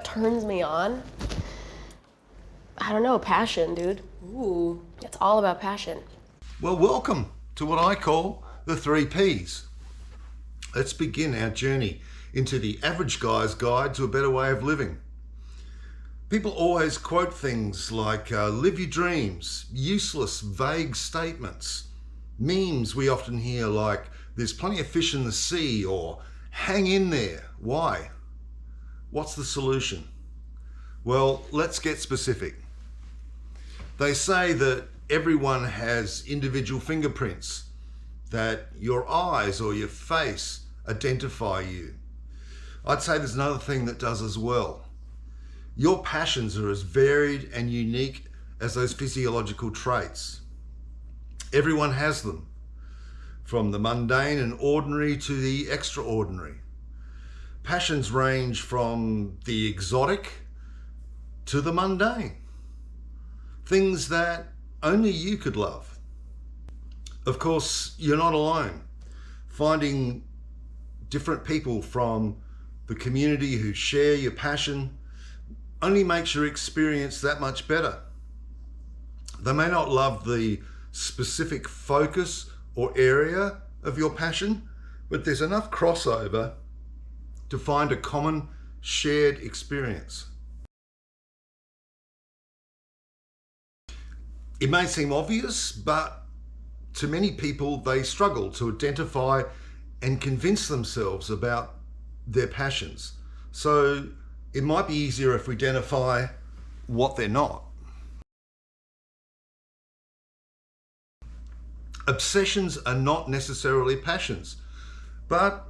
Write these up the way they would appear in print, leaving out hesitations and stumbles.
what turns me on? I don't know, passion, dude. Ooh. It's all about passion. Well, welcome to what I call the 3 Ps. Let's begin our journey into the average guy's guide to a better way of living. People always quote things like live your dreams, useless, vague statements. Memes we often hear like there's plenty of fish in the sea or hang in there. Why? What's the solution? Well, let's get specific. They say that everyone has individual fingerprints, that your eyes or your face identify you. I'd say there's another thing that does as well. Your passions are as varied and unique as those physiological traits. Everyone has them, from the mundane and ordinary to the extraordinary. Passions range from the exotic to the mundane. Things that only you could love. Of course, you're not alone. Finding different people from the community who share your passion only makes your experience that much better. They may not love the specific focus or area of your passion, but there's enough crossover to find a common shared experience. It may seem obvious, but to many people, they struggle to identify and convince themselves about their passions. So it might be easier if we identify what they're not. Obsessions are not necessarily passions, but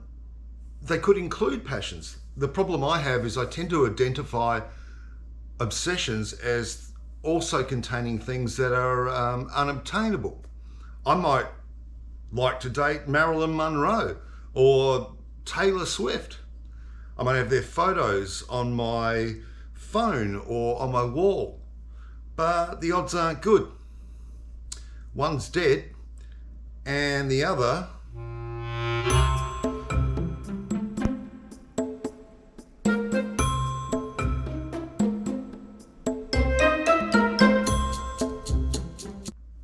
they could include passions. The problem I have is I tend to identify obsessions as also containing things that are unobtainable. I might like to date Marilyn Monroe or Taylor Swift. I might have their photos on my phone or on my wall, but the odds aren't good. One's dead and the other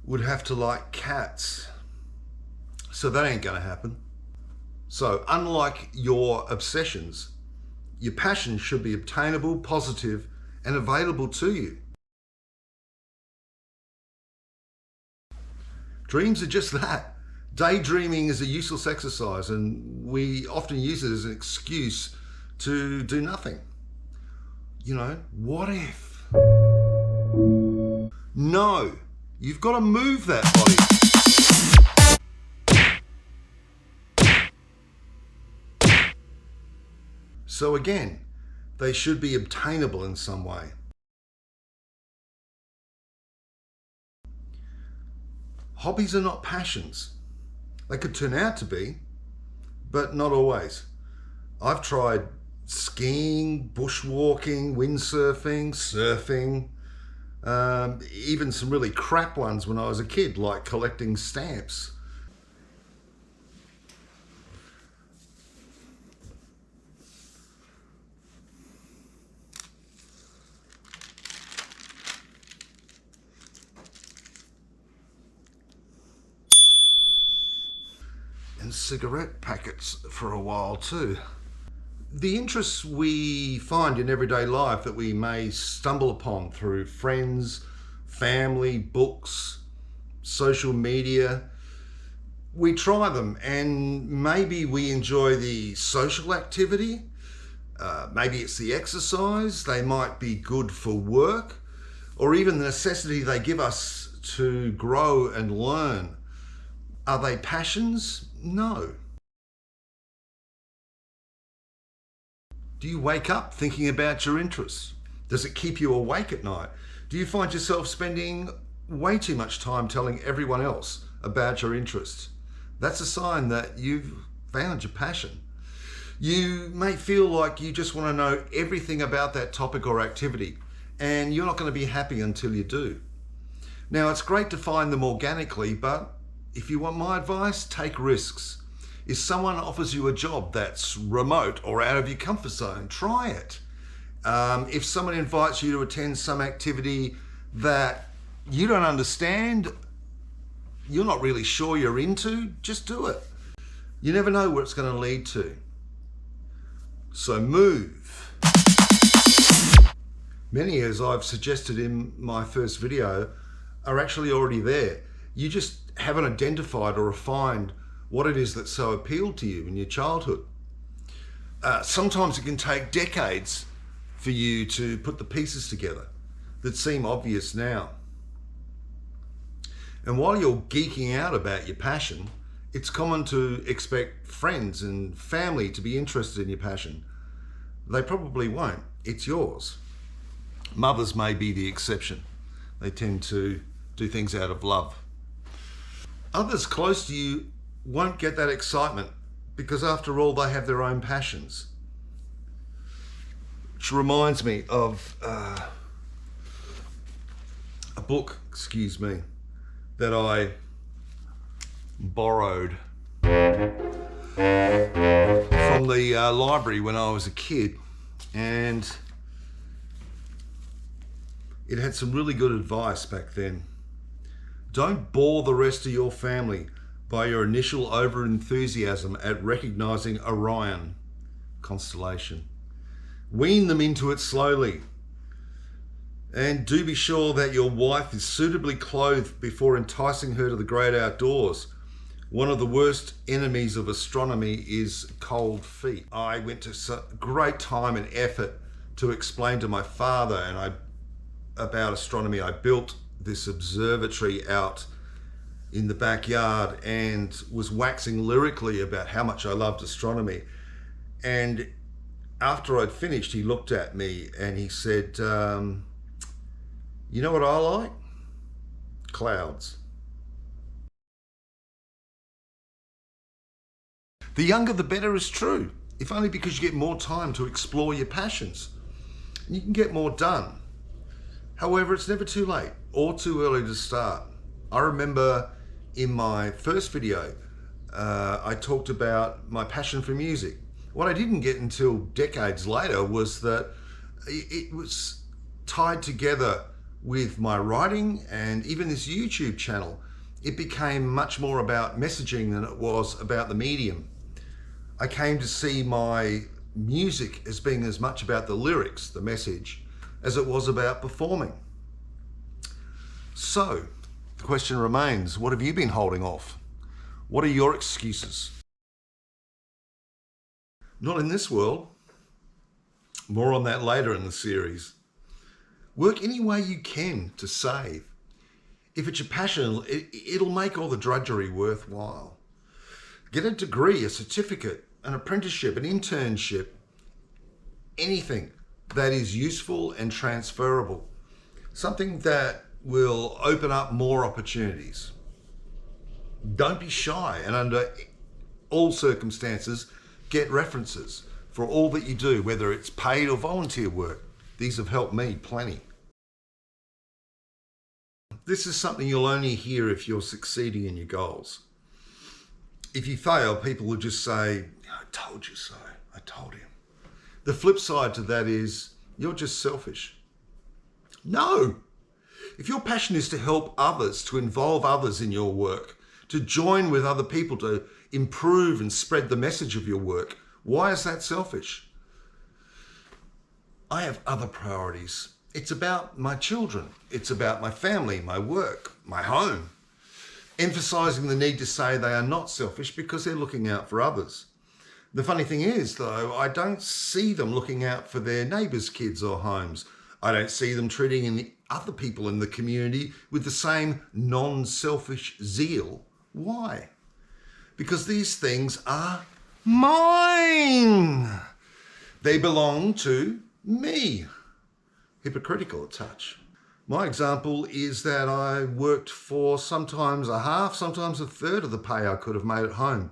would have to like cats. So that ain't gonna happen. So unlike your obsessions, your passion should be obtainable, positive, and available to you. Dreams are just that. Daydreaming is a useless exercise, and we often use it as an excuse to do nothing. You know, what if? No, you've got to move that body. So again, they should be obtainable in some way. Hobbies are not passions. They could turn out to be, but not always. I've tried skiing, bushwalking, windsurfing, surfing, even some really crap ones when I was a kid, like collecting stamps. And cigarette packets for a while too. The interests we find in everyday life that we may stumble upon through friends, family, books, social media, we try them and maybe we enjoy the social activity, maybe it's the exercise, they might be good for work, or even the necessity they give us to grow and learn. Are they passions? No. Do you wake up thinking about your interests? Does it keep you awake at night? Do you find yourself spending way too much time telling everyone else about your interests? That's a sign that you've found your passion. You may feel like you just want to know everything about that topic or activity, and you're not going to be happy until you do. Now, it's great to find them organically, but if you want my advice, take risks. If someone offers you a job that's remote or out of your comfort zone, try it. If someone invites you to attend some activity that you don't understand, you're not really sure you're into, just do it. You never know where it's going to lead to. So move. Many, as I've suggested in my first video, are actually already there. You just haven't identified or refined what it is that so appealed to you in your childhood. Sometimes it can take decades for you to put the pieces together that seem obvious now. And while you're geeking out about your passion, it's common to expect friends and family to be interested in your passion. They probably won't. It's yours. Mothers may be the exception. They tend to do things out of love. Others close to you won't get that excitement because after all, they have their own passions. Which reminds me of a book, that I borrowed from the library when I was a kid, and it had some really good advice back then. Don't bore the rest of your family by your initial over-enthusiasm at recognizing Orion constellation. Wean them into it slowly. And do be sure that your wife is suitably clothed before enticing her to the great outdoors. One of the worst enemies of astronomy is cold feet. I went to great time and effort to explain to my father about astronomy. I built this observatory out in the backyard and was waxing lyrically about how much I loved astronomy. And after I'd finished, he looked at me and he said, you know what I like? Clouds. The younger the better is true, if only because you get more time to explore your passions and you can get more done. However, it's never too late or too early to start. I remember in my first video, I talked about my passion for music. What I didn't get until decades later was that it was tied together with my writing and even this YouTube channel. It became much more about messaging than it was about the medium. I came to see my music as being as much about the lyrics, the message, as it was about performing. So, the question remains, what have you been holding off? What are your excuses? Not in this world. More on that later in the series. Work any way you can to save. If it's your passion, it'll make all the drudgery worthwhile. Get a degree, a certificate, an apprenticeship, an internship, anything that is useful and transferable. Something that will open up more opportunities. Don't be shy, and under all circumstances, get references for all that you do, whether it's paid or volunteer work. These have helped me plenty. This is something you'll only hear if you're succeeding in your goals. If you fail, people will just say, I told you so, I told him. The flip side to that is, you're just selfish. No! If your passion is to help others, to involve others in your work, to join with other people to improve and spread the message of your work, why is that selfish? I have other priorities. It's about my children. It's about my family, my work, my home. Emphasizing the need to say they are not selfish because they're looking out for others. The funny thing is, though, I don't see them looking out for their neighbours' kids or homes. I don't see them treating the other people in the community with the same non-selfish zeal. Why? Because these things are mine. They belong to me. Hypocritical a touch. My example is that I worked for sometimes a half, sometimes a third of the pay I could have made at home,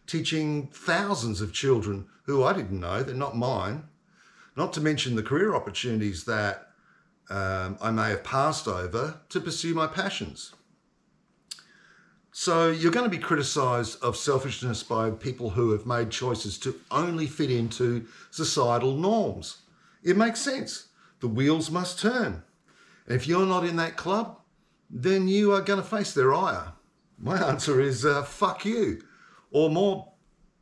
teaching thousands of children who I didn't know, they're not mine, not to mention the career opportunities that I may have passed over to pursue my passions. So you're going to be criticised of selfishness by people who have made choices to only fit into societal norms. It makes sense. The wheels must turn. And if you're not in that club, then you are going to face their ire. My answer is fuck you. Or more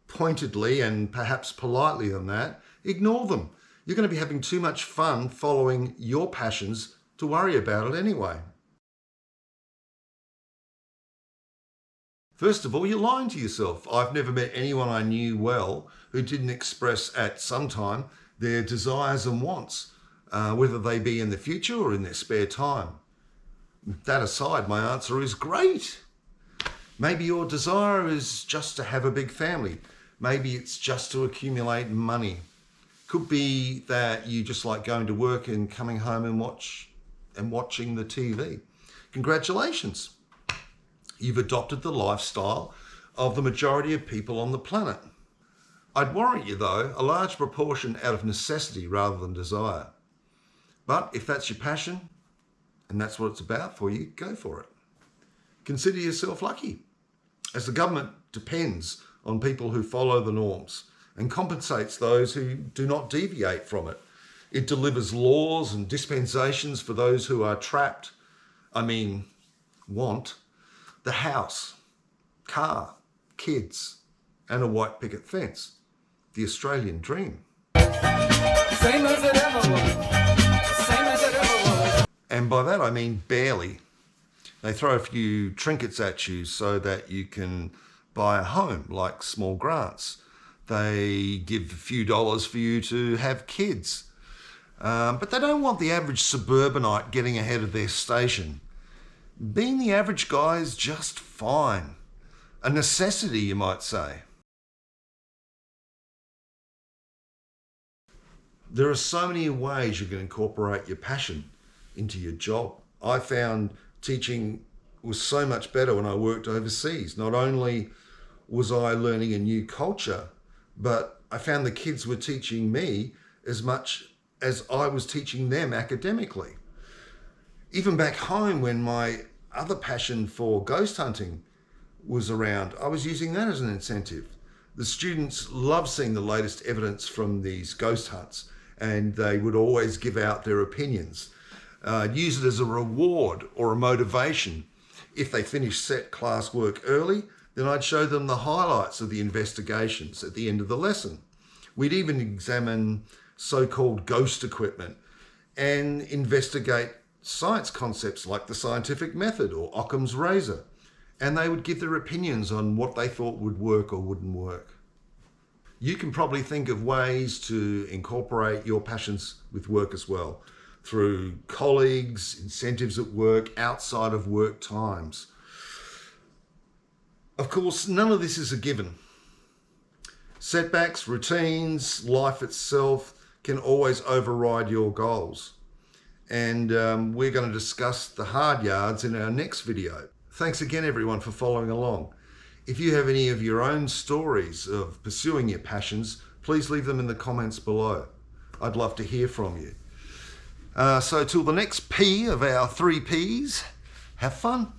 pointedly and perhaps politely than that, ignore them. You're going to be having too much fun following your passions to worry about it anyway. First of all, you're lying to yourself. I've never met anyone I knew well who didn't express at some time their desires and wants, whether they be in the future or in their spare time. That aside, my answer is great. Maybe your desire is just to have a big family. Maybe it's just to accumulate money. Could be that you just like going to work and coming home and watching the TV. Congratulations. You've adopted the lifestyle of the majority of people on the planet. I'd warrant you though, a large proportion out of necessity rather than desire. But if that's your passion, and that's what it's about for you, go for it. Consider yourself lucky, as the government depends on people who follow the norms and compensates those who do not deviate from it. It delivers laws and dispensations for those who are trapped, want the house, car, kids, and a white picket fence. The Australian dream. Same as it ever was. Same as it ever was. And by that I mean barely. They throw a few trinkets at you so that you can buy a home, like small grants. They give a few dollars for you to have kids. But they don't want the average suburbanite getting ahead of their station. Being the average guy is just fine. A necessity, you might say. There are so many ways you can incorporate your passion into your job. I found teaching was so much better when I worked overseas. Not only was I learning a new culture, but I found the kids were teaching me as much as I was teaching them academically. Even back home, when my other passion for ghost hunting was around, I was using that as an incentive. The students love seeing the latest evidence from these ghost hunts, and they would always give out their opinions. Use it as a reward or a motivation. If they finished set class work early, then I'd show them the highlights of the investigations at the end of the lesson. We'd even examine so-called ghost equipment and investigate science concepts like the scientific method or Occam's razor. And they would give their opinions on what they thought would work or wouldn't work. You can probably think of ways to incorporate your passions with work as well, through colleagues, incentives at work, outside of work times. Of course, none of this is a given. Setbacks, routines, life itself can always override your goals. And we're going to discuss the hard yards in our next video. Thanks again, everyone, for following along. If you have any of your own stories of pursuing your passions, please leave them in the comments below. I'd love to hear from you. So till the next P of our 3 Ps, have fun.